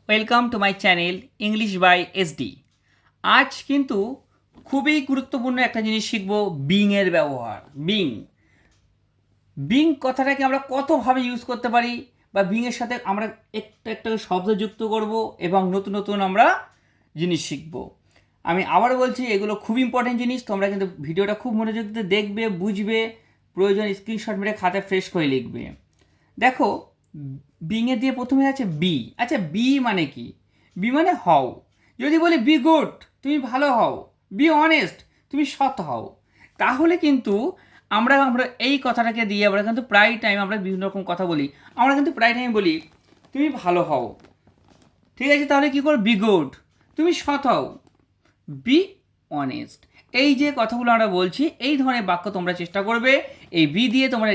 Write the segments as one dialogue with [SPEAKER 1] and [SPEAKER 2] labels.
[SPEAKER 1] Welcome to my channel English by SD. আজ কিন্তু খুবই গুরুত্বপূর্ণ একটা জিনিস শিখব, বিংয়ের ব্যবহার। বিং কথাটাকে আমরা কতভাবে ইউজ করতে পারি, বা বিংয়ের সাথে আমরা একটা একটা শব্দ যুক্ত করব এবং নতুন নতুন আমরা জিনিস শিখব। আমি আবার বলছি, এগুলো খুব ইম্পর্টেন্ট জিনিস। তোমরা কিন্তু ভিডিওটা খুব মনোযোগ দিয়ে দেখবে, বুঝবে, প্রয়োজন স্ক্রিনশট মেরে খাতায় ফ্রেশ করে লিখবে। দেখো, বিংয়ে দিয়ে প্রথমে আছে বি। আচ্ছা, বি মানে কি? বি মানে হও। যদি বলি বি গুড, তুমি ভালো হও। বি অনেস্ট, তুমি সৎ হও। তাহলে কিন্তু আমরা আমরা এই কথাটাকে দিয়ে আমরা কিন্তু প্রায় টাইম আমরা বিভিন্ন রকম কথা বলি। আমরা কিন্তু প্রায় টাইম বলি তুমি ভালো হও, ঠিক আছে? তাহলে কী করো? বি গুড, তুমি সৎ হও, বি অনেস্ট। এই যে কথাগুলো আমরা বলছি, এই ধরনের বাক্য তোমরা চেষ্টা করবে এই বি দিয়ে তোমরা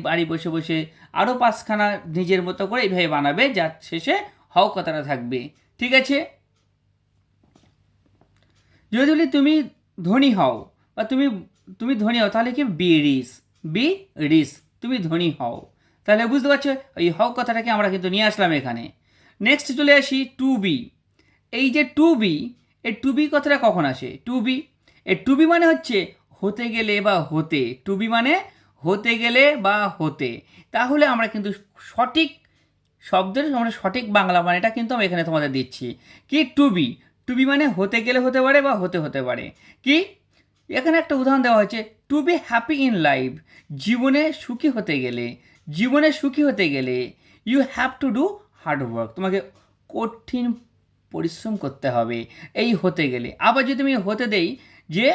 [SPEAKER 1] বাড়ি বসে বসে আরও পাঁচখানা নিজের মতো করে এইভাবে বানাবে, যার শেষে হও কথাটা থাকবে, ঠিক আছে? যদি বলি তুমি ধনী হও, বা তুমি তুমি ধনী হও, তাহলে কি? বি রিস, তুমি ধনী হও। তাহলে বুঝতে পারছো, এই হও কথাটাকে আমরা কিন্তু নিয়ে আসলাম এখানে। নেক্সট চলে আসি টু বি। এই যে টু বি, এই টু বি কথাটা কখন আসে? টু বি, এই টু বি মানে হচ্ছে হতে গেলে বা হতে। টু বি মানে হতে গেলে বা হতে। তাহলে আমরা কিন্তু সঠিক শব্দের আমরা সঠিক বাংলা মানেটা কিন্তু আমি এখানে তোমাদের দিচ্ছি। কি? টু বি, টু বি মানে হতে গেলে হতে পারে বা হতে হতে পারে। কি? এখানে একটা উদাহরণ দেওয়া হয়েছে, to be happy in life. জীবনে সুখী হতে গেলে, জীবনে সুখী হতে গেলে you have to do hard work, তোমাকে কঠিন পরিশ্রম করতে হবে এই হতে গেলে। আবার যদি আমি হতে দেই যে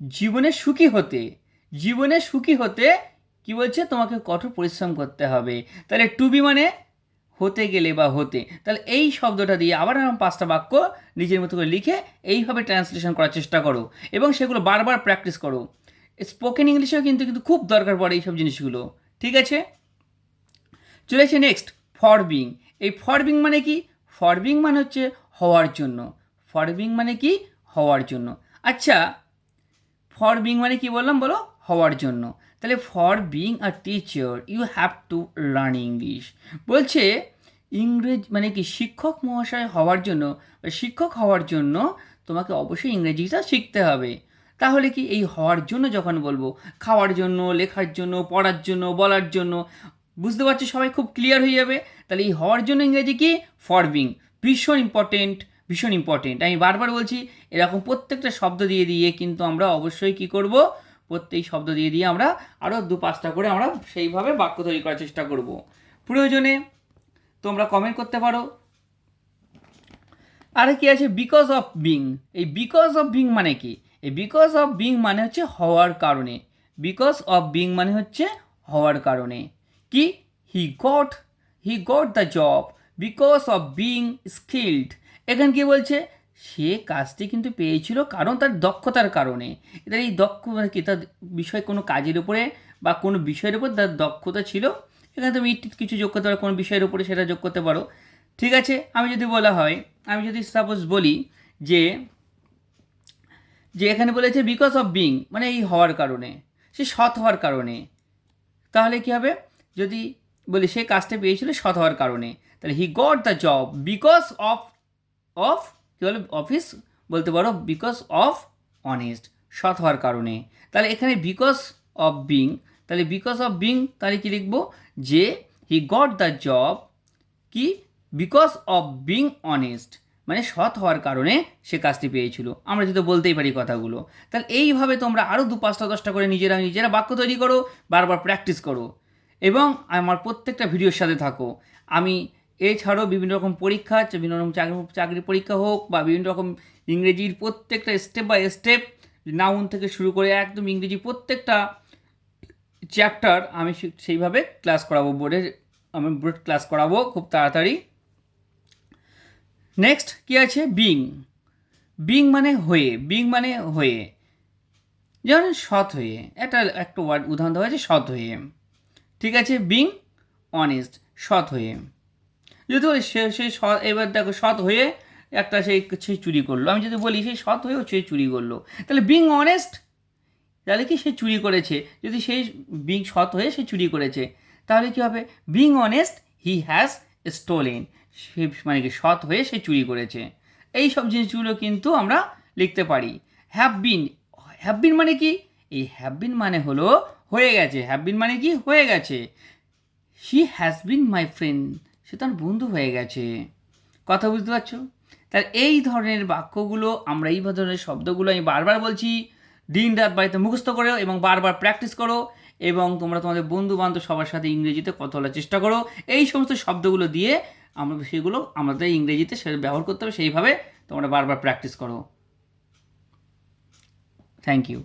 [SPEAKER 1] জীবনে সুখী হতে, জীবনে সুখী হতে কি বলছে? তোমাকে কঠোর পরিশ্রম করতে হবে। তাহলে টু বি মানে হতে গেলে বা হতে। তাহলে এই শব্দটা দিয়ে আবার এরকম পাঁচটা বাক্য নিজের মতো করে লিখে এইভাবে ট্রান্সলেশন করার চেষ্টা করো এবং সেগুলো বারবার প্র্যাকটিস করো। স্পোকেন ইংলিশেও কিন্তু কিন্তু খুব দরকার পড়ে এইসব জিনিসগুলো, ঠিক আছে? চলে আসে নেক্সট, ফর বিং। এই ফর বিং মানে কি? ফর বিং মানে হচ্ছে হওয়ার জন্য। ফর বিং মানে কি? হওয়ার জন্য। আচ্ছা, ফর বিং মানে কি বললাম বলো? হওয়ার জন্য। তাহলে for being a teacher you have to learn English. বলছে ইংরেজি মানে কি? শিক্ষক মহাশয় হওয়ার জন্য, শিক্ষক হওয়ার জন্য তোমাকে অবশ্যই ইংরেজিটা শিখতে হবে। তাহলে কি? এই হওয়ার জন্য যখন বলবো, খাওয়ার জন্য, লেখার জন্য, পড়ার জন্য, বলার জন্য, বুঝতে পারছি সবাই, খুব ক্লিয়ার হয়ে যাবে। তাহলে এই হওয়ার জন্য ইংরেজি কি? For being. ভীষণ ইম্পর্টেন্ট, ভীষণ ইম্পর্টেন্ট। আমি বারবার বলছি, এরকম প্রত্যেকটা শব্দ দিয়ে দিয়ে কিন্তু আমরা অবশ্যই কি করব? প্রত্যেক শব্দ দিয়ে দিয়ে আমরা আরও দু পাঁচটা করে আমরা সেইভাবে বাক্য তৈরি করার চেষ্টা করব। প্রয়োজনে তোমরা কমেন্ট করতে পারো। আর কি আছে? Because of being. এই বিকজ অফ বিং মানে কি? এই বিকজ অফ বিং মানে হচ্ছে হওয়ার কারণে। বিকজ অফ বিং মানে হচ্ছে হওয়ার কারণে। কি? হি got the job because of being skilled. এখানে কি বলছে? সে কাজটি কিন্তু পেয়েছিল কারণ তার দক্ষতার কারণে। এদের এই দক্ষ মানে কি? তার বিষয় কোনো কাজের উপরে বা কোনো বিষয়ের উপর তার দক্ষতা ছিল। এখানে তুমি কিছু যোগ করতে পারো, কোনো বিষয়ের উপরে সেটা যোগ করতে পারো, ঠিক আছে? আমি যদি বলা হয়, আমি যদি সাপোজ বলি যে যে এখানে বলেছে বিকজ অফ বিং মানে এই হওয়ার কারণে, সে সৎ হওয়ার কারণে। তাহলে কী হবে? যদি বলি সে কাজটা পেয়েছিল সৎ হওয়ার কারণে, তাহলে he got the job because of of কী বলে? অফিস বলতে পারো বিকজ অফ অনেস্ট, সৎ হওয়ার কারণে। তাহলে এখানে বিকজ অফ বিং, তাহলে বিকজ অফ বিং তাহলে কী লিখবো? যে হি গট দ্য জব কি? বিকজ অফ বিং অনেস্ট, মানে সৎ হওয়ার কারণে সে কাজটি পেয়েছিল। আমরা যদি বলতেই পারি কথাগুলো। তাহলে এইভাবে তোমরা আরও দু পাঁচটা দশটা করে নিজেরা নিজেরা বাক্য তৈরি করো, বারবার প্র্যাকটিস করো এবং আমার প্রত্যেকটা ভিডিওর সাথে থাকো। আমি এছাড়াও বিভিন্ন রকম পরীক্ষা, বিভিন্ন রকম চাকরি পরীক্ষা হোক বা বিভিন্ন রকম ইংরেজির প্রত্যেকটা স্টেপ বাই স্টেপ, নাউন থেকে শুরু করে একদম ইংরেজি প্রত্যেকটা চ্যাপ্টার আমি সেইভাবে ক্লাস করাবো বোর্ডে। আমি বোর্ড ক্লাস করাবো খুব তাড়াতাড়ি। নেক্সট কি আছে? বিং। বিং মানে হয়ে, বিং মানে হয়ে, যেমন সৎ হয়ে। একটা ওয়ার্ড উদাহরণ দেওয়া হয়েছে, সৎ হয়ে, ঠিক আছে? বিং অনেস্ট, সৎ হয়ে। যদি বলি সেই সৎ, এবার দেখো সৎ হয়ে একটা সেই চুরি করলো, আমি যদি বলি সেই সৎ হয়েও সে চুরি করলো, তাহলে বিং অনেস্ট, তাহলে কি? সে চুরি করেছে। যদি সেই বিং সৎ হয়ে সে চুরি করেছে, তাহলে কী হবে? Being honest he has stolen, সে মানে কি সৎ হয়ে সে চুরি করেছে। এই সব জিনিসগুলো কিন্তু আমরা লিখতে পারি। হ্যাভ বিন মানে কি? এই হ্যাভ বিন মানে হলো হয়ে গেছে। হ্যাভ বিন মানে কি? হয়ে গেছে। She has been my friend, সে তার বন্ধু হয়ে গেছে। কথা বুঝতে পারছো? তার এই ধরনের বাক্যগুলো আমরা এই ধরনের শব্দগুলো আমি বারবার বলছি, দিন রাত বাড়িতে মুখস্থ করো এবং বারবার প্র্যাকটিস করো, এবং তোমরা তোমাদের বন্ধু বান্ধব সবার সাথে ইংরেজিতে কথা বলার চেষ্টা করো। এই সমস্ত শব্দগুলো দিয়ে আমরা সেগুলো আমাদের ইংরেজিতে সেটা ব্যবহার করতে হবে, সেইভাবে তোমরা বারবার প্র্যাকটিস করো। Thank you.